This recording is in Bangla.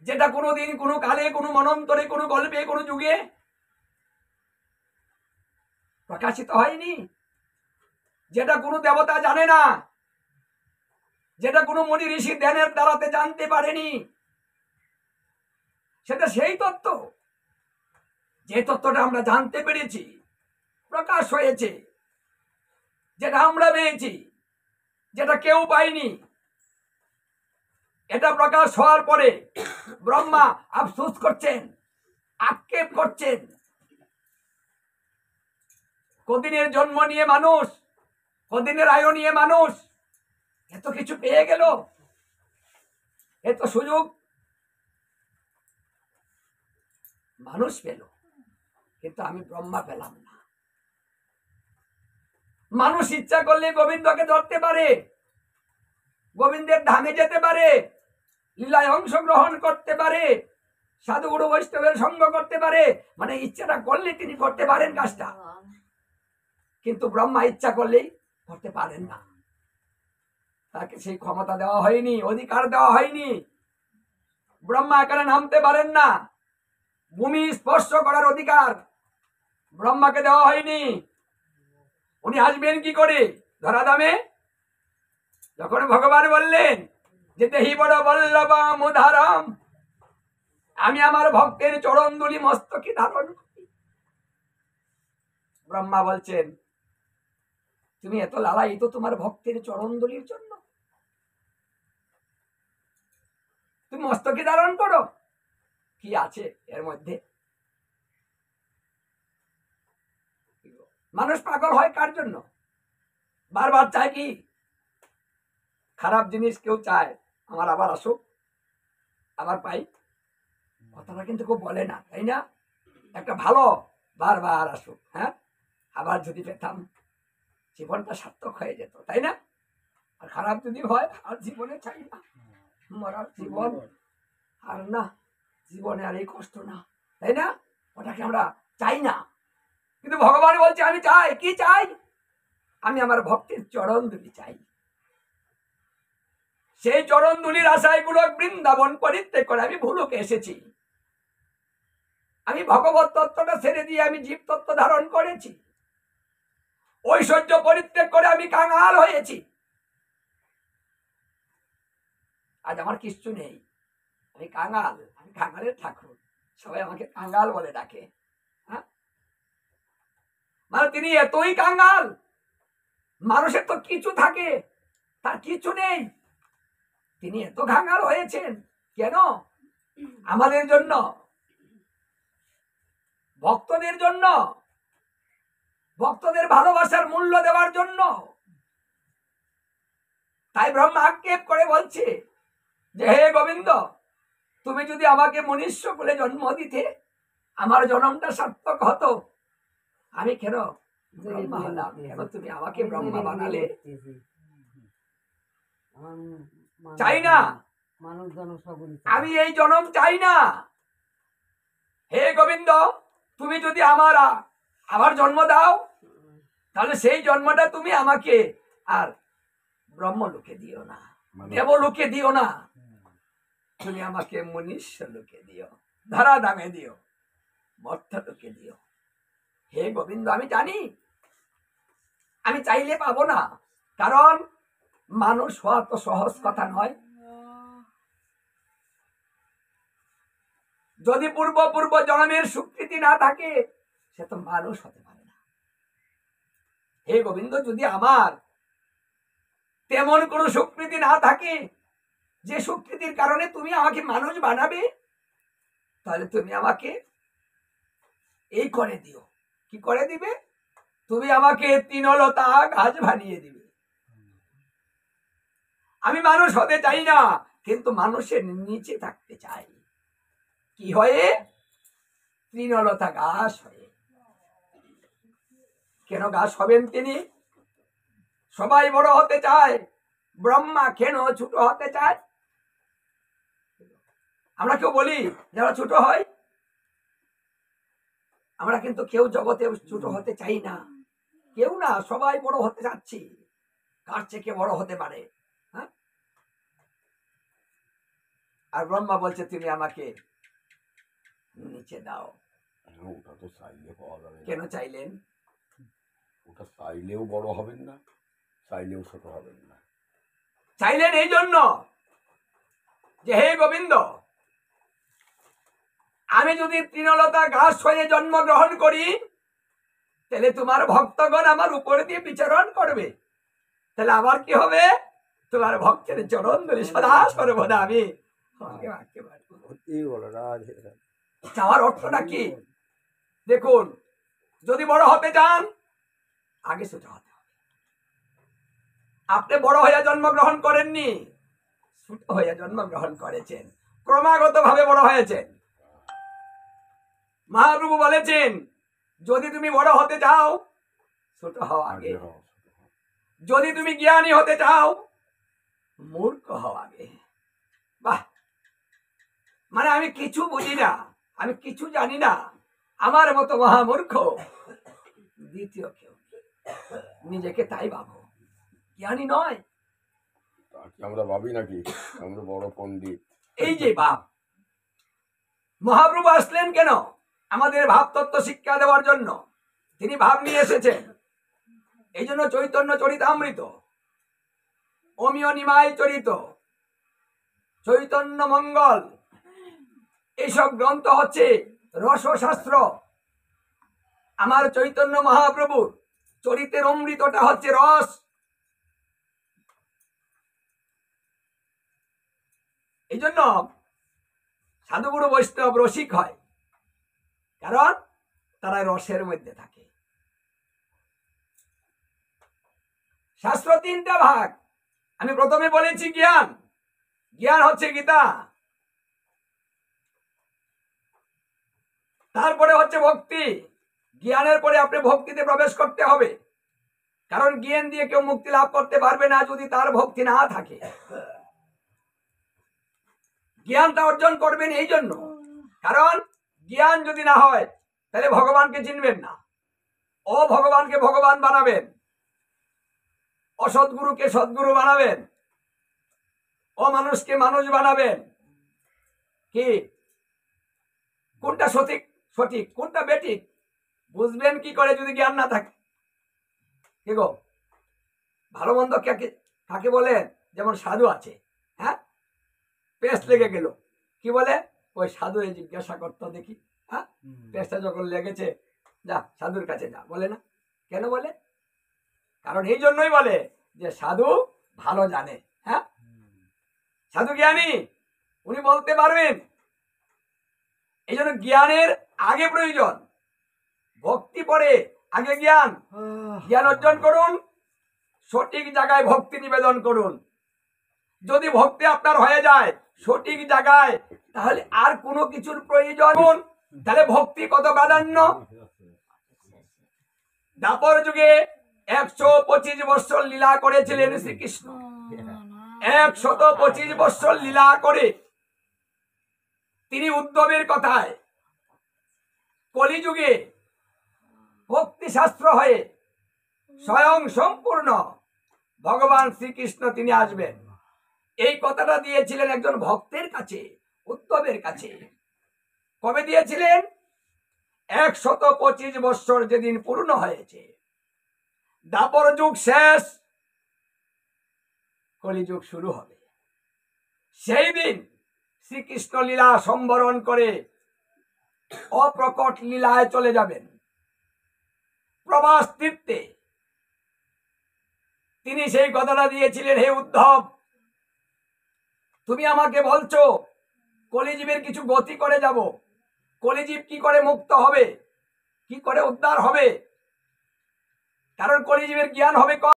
যেটা কোনোদিন কোনো কালে কোনো মনন্তরে কোনো গল্পে কোনো যুগে প্রকাশিত হয়নি, যেটা কোনো দেবতা জানে না, যেটা কোনো মুনি ঋষি ধ্যানের দ্বারাতে জানতে পারেনি, সেটা সেই তত্ত্ব। যে তত্ত্বটা আমরা জানতে পেরেছি, প্রকাশ হয়েছে, যেটা আমরা পেয়েছি, যেটা কেউ পায়নি, এটা প্রকাশ হওয়ার পরে ব্রহ্মা আফসোস করছেন, আক্ষেপ করছেন। কদিনের জন্ম নিয়ে মানুষ, কদিনের আয়ু নিয়ে মানুষ এত কিছু পেয়ে গেল, এত সুযোগ মানুষ পেল, কিন্তু আমি ব্রহ্মা পেলাম না। মানুষ ইচ্ছা করলে গোবিন্দকে ধরতে পারে, গোবিন্দের ধামে যেতে পারে, লীলায় অংশগ্রহণ করতে পারে, সাধু গুরু বৈষ্ণবের সঙ্গ করতে পারে, মানে ইচ্ছাটা করলে তিনি করতে পারেন কাজটা, কিন্তু ব্রহ্মা ইচ্ছা করলেই করতে পারেন না। তাকে সেই ক্ষমতা দেওয়া হয়নি, অধিকার দেওয়া হয়নি। ব্রহ্মা এখানে নামতে পারেন না, ভূমি স্পর্শ করার অধিকার ব্রহ্মাকে দেওয়া হয়নি। উনি আসবেন কি করে ধরাধামে? যখন ভগবান বললেন যে দেহি বড় বল্লভ মুধারাম, আমি আমার ভক্তের চরণ ধুলি মস্তকে ধারণ করি। ব্রহ্মা বলছেন, তুমি এত লালায়িত তোমার ভক্তের চরণ ধুলির জন্য, তুমি মস্তকে ধারণ করো, কি আছে এর মধ্যে? মানুষ পাগল হয় কার জন্য? বারবার চায় কি? খারাপ জিনিস কেউ চায় আমার আবার আসুক, আবার পাই, কথাটা কিন্তু কেউ বলে না, তাই না? একটা ভালো বারবার আসুক, হ্যাঁ, আবার যদি পেতাম জীবনটা সার্থক হয়ে যেত, তাই না? আর খারাপ যদি হয় আর জীবনে চাই না, মরার জীবন আর না, জীবনে আর এই কষ্ট না, তাই না? ওটাকে আমরা চাই না। কিন্তু ভগবান বলছে আমি চাই, কি চাই? আমি আমার ভক্তের চরণ ধুলি চাই। সেই চরণ ধুলির আশায় গুলো বৃন্দাবন পরিত্যাগ করে আমি ভুলুকে এসেছি। আমি ভগবত তত্ত্বটা ছেড়ে দিয়ে আমি জীব তত্ত্ব ধারণ করেছি। ঐশ্বর্য পরিত্যাগ করে আমি কাঙাল হয়েছি। আজ আমার কিচ্ছু নেই, আমি কাঙাল, আমি কাঙালের ঠাকুর, সবাই আমাকে কাঙাল বলে ডাকে। হ্যাঁ, মানে তিনি এতই কাঙাল, মানুষের তো কিছু থাকে, তার কিছু নেই, তিনি এত কাঙাল হয়েছেন কেন? আমাদের জন্য, ভক্তদের জন্য, ভক্তদের ভালোবাসার মূল্য দেওয়ার জন্য। তাই ব্রহ্মা আক্ষেপ করে বলছে যে হে গোবিন্দ, তুমি যদি আমাকে মনুষ্য কুলে জন্ম দিতে, আমার জন্মটা সার্থক হতো। আমি কেন ব্রহ্মা হলাম? কেন তুমি আমাকে ব্রহ্মা বানালে? চাই না, আমি এই জন্ম চাই না। হে গোবিন্দ, তুমি যদি আবার জন্ম দাও, তাহলে সেই জন্মটা তুমি আমাকে আর ব্রহ্মলোকে দিও না, দেবলোকে দিও না, তুমি আমাকে মনুষ্য লোকে দিও, ধরা দামে দিও, মর্ত্যলোকে দিও। হে গোবিন্দ, আমি জানি আমি চাইলে পাবো না, কারণ মানুষ হওয়া তো সহজ কথা নয়। যদি পূর্ব জন্মের স্বীকৃতি না থাকে, সে তো মানুষ হতে পারে না। হে গোবিন্দ, যদি আমার তেমন কোনো স্বীকৃতি না থাকে, যে স্বীকৃতির কারণে তুমি আমাকে মানুষ বানাবে, তাহলে তুমি আমাকে এই করে দিও। কি করে দিবে? তুমি আমাকে তৃণলতা গাছ বানিয়ে দিবে। আমি মানুষ হতে চাই না, কিন্তু মানুষের নিচে থাকতে চাই। কি হয়ে? তৃণলতা গাছ হয়ে। কেন গাছ হবেন তিনি? সবাই বড় হতে চায়, ব্রহ্মা কেন ছোট হতে চায়? আমরা কেউ বলি যারা ছোট হয়, আমরা কিন্তু কেউ জগতে ছোট হতে চাই না, কেউ না, সবাই বড় হতে চাচ্ছি। কার থেকে বড় হতে পারে? হ্যাঁ, আর ব্রহ্মা বলছে তুমি আমাকে নিচে দাও। ওটা তো চাইলে পাওয়া যাবে না। কেন চাইলেন? ওটা চাইলেও বড় হবেন না, চাইলেও ছোট হবেন না। চাইলেন এই জন্য যে হে গোবিন্দ, আমি যদি তৃণলতা ঘাস হয়ে জন্মগ্রহণ করি তাহলে তোমার ভক্তগণ আমার উপর দিয়ে বিচরণ করবে, তাহলে আবার কি হবে? তোমার ভক্তের চরণ ধরে সদা সর্বদা আমি চাওয়ার অর্থটা কি? দেখুন, যদি বড় হতে চান আগে ছোট হতে হবে। আপনি বড় হয়ে জন্মগ্রহণ করেননি, ছোট হয়ে জন্মগ্রহণ করেছেন, ক্রমাগত ভাবে বড় হয়েছেন। মহাপ্রভু বলেছেন যদি তুমি বড় হতে চাও ছোট হও আগে, যদি তুমি জ্ঞানী হতে চাও মূর্খ হও আগে। বাহ, মানে আমি কিছু বুঝি না, আমি কিছু জানি না, আমার মতো মহামূর্খ দ্বিতীয় কেউ নিজেকে তাই ভাবো, জ্ঞানী নয়। আমরা ভাবি নাকি আমরা বড় পণ্ডিত? এই যে ভাব, মহাপ্রভু আসলেন কেন? আমাদের ভাব তত্ত্ব শিক্ষা দেওয়ার জন্য তিনি ভাব নিয়ে এসেছেন। এই জন্য চৈতন্য চরিতামৃত, অমিয় নিমায় চরিত, চৈতন্য মঙ্গল, এইসব গ্রন্থ হচ্ছে রসশাস্ত্র। আমার চৈতন্য মহাপ্রভুর চরিতের অমৃতটা হচ্ছে রস। এই জন্য সাধুগুরু বৈষ্ণব রসিক হয়, কারণ তারা রসের মধ্যে থাকে। শাস্ত্র তিনটা ভাগ, আমি প্রথমে বলেছি জ্ঞান, জ্ঞান হচ্ছে গীতা, তারপরে হচ্ছে ভক্তি, জ্ঞানের পরে আপনি ভক্তিতে প্রবেশ করতে হবে, কারণ জ্ঞান দিয়ে কেউ মুক্তি লাভ করতে পারবে না যদি তার ভক্তি না থাকে। জ্ঞানটা অর্জন করবেন এই জন্য, কারণ জ্ঞান যদি না হয় তাহলে ভগবানকে চিনবেন না, ও ভগবানকে ভগবান বানাবেন, অসৎগুরুকে সৎগুরু বানাবেন, ও মানুষকে মানুষ বানাবেন। কি কোনটা সঠিক সঠিক কোনটা বেঠিক বুঝবেন কি করে যদি জ্ঞান না থাকে? কি গো, ভালো মন্দ কাকে বলে? যেমন সাধু আছে, হ্যাঁ, পেস্ট লেগে গেল, কি বলে? ওই সাধু জিজ্ঞাসা করতো দেখি, হ্যাঁ, পেস্টটা যখন লেগেছে যা সাধুর কাছে যা, বলে না? কেন বলে? কারণ এই জন্যই বলে যে সাধু ভালো জানে, হ্যাঁ, সাধু জ্ঞানী, উনি বলতে পারবেন। এই জন্য জ্ঞানের আগে প্রয়োজন, ভক্তি পরে আগে জ্ঞান। জ্ঞান অর্জন করুন, সঠিক জায়গায় ভক্তি নিবেদন করুন। যদি ভক্তি আপনার হয়ে যায় সঠিক জায়গায়, তাহলে আর কোনো কিছুর প্রয়োজন, তাহলে ভক্তি কত প্রাধান্য। দাপর যুগে 125 বৎসর লীলা করেছিলেন শ্রীকৃষ্ণ, 125 বৎসর লীলা করে তিনি উদ্ধবের কথায় কলিযুগে ভক্তি শাস্ত্র হয়ে স্বয়ং সম্পূর্ণ ভগবান শ্রীকৃষ্ণ তিনি আসবেন, এই কথাটা দিয়েছিলেন একজন ভক্তের কাছে, উদ্ধবের কাছে। কবে দিয়েছিলেন? 125 বৎসর যেদিন পূর্ণ হয়েছে, দাপর যুগ শেষ, কলিযুগ শুরু হবে, সেই দিন শ্রীকৃষ্ণ লীলা সম্বরণ করে অপ্রকট লীলায় চলে যাবেন প্রবাস তীর্থে। তিনি সেই কথাটা দিয়েছিলেন, হে উদ্ধব, তুমি আমাকে বলছো কলিজীবের কিছু গতি করে যাব, কলিজীব কি করে মুক্ত হবে, কি করে উদ্ধার হবে? কারণ কলিজীবের জ্ঞান হবে